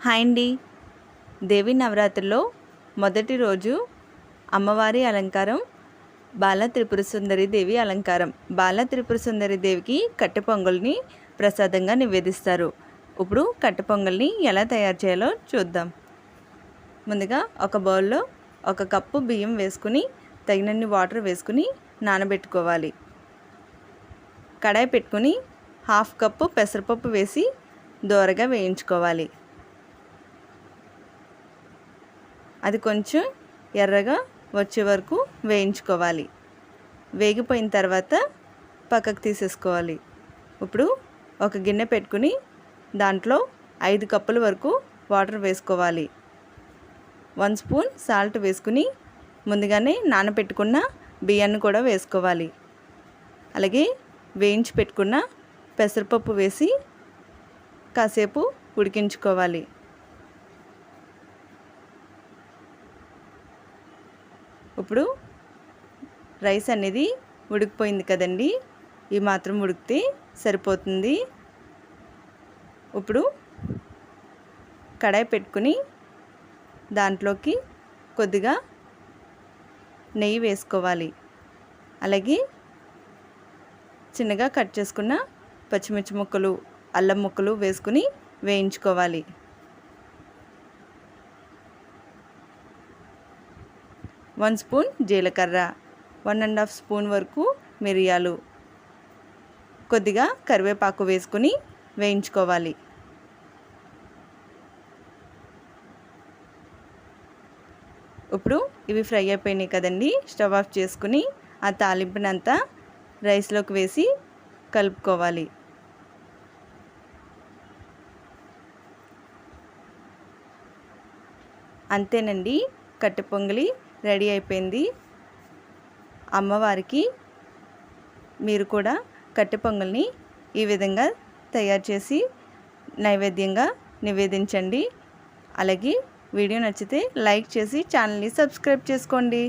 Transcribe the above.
Hi అండి. దేవి నవరాత్రిలో మొదటి రోజు అమ్మవారి అలంకారం బాల త్రిపుర సుందరి దేవి అలంకారం. బాల త్రిపుర సుందరి దేవికి కట్టె పొంగల్ని ప్రసాదంగా నివేదిస్తారు. ఇప్పుడు కట్టె పొంగల్ని ఎలా తయారు చేయాలో చూద్దాం. ముందుగా ఒక బౌల్లో 1 కప్పు బియ్యం వేసుకుని తగినన్ని వాటర్ వేసుకుని నానబెట్టుకోవాలి. కడాయి పెట్టుకుని 1/2 కప్పు పెసరపప్పు వేసి దోరగా వేయించుకోవాలి. అది కొంచెం ఎర్రగా వచ్చే వరకు వేయించుకోవాలి. వేగిపోయిన తర్వాత పక్కకు తీసేసుకోవాలి. ఇప్పుడు ఒక గిన్నె పెట్టుకుని దాంట్లో 5 కప్పుల వరకు వాటర్ వేసుకోవాలి. 1 స్పూన్ సాల్ట్ వేసుకుని ముందుగానే నానబెట్టుకున్న బియ్యాన్ని కూడా వేసుకోవాలి. అలాగే వేయించి పెట్టుకున్న పెసరపప్పు వేసి కాసేపు ఉడికించుకోవాలి. ఇప్పుడు రైస్ అనేది ఉడికిపోయింది కదండి, ఈ మాత్రం ఉడికితే సరిపోతుంది. ఇప్పుడు కడాయి పెట్టుకుని దాంట్లోకి కొద్దిగా నెయ్యి వేసుకోవాలి. అలాగే చిన్నగా కట్ చేసుకున్న పచ్చిమిర్చి ముక్కలు, అల్లం ముక్కలు వేసుకుని వేయించుకోవాలి. 1 స్పూన్ జీలకర్ర, 1½ స్పూన్ వరకు మిరియాలు, కొద్దిగా కరివేపాకు వేసుకుని వేయించుకోవాలి. ఇప్పుడు ఇవి ఫ్రై అయిపోయినాయి కదండి, స్టవ్ ఆఫ్ చేసుకుని ఆ తాలింపునంతా రైస్లోకి వేసి కలుపుకోవాలి. అంతేనండి, కట్టె పొంగలి రెడీ అయిపోయింది. అమ్మవారికి మీరు కూడా కట్టె పొంగల్ని ఈ విధంగా తయారు చేసి నైవేద్యంగా నివేదించండి. అలాగే వీడియో నచ్చితే లైక్ చేసి ఛానల్ని సబ్స్క్రైబ్ చేసుకోండి.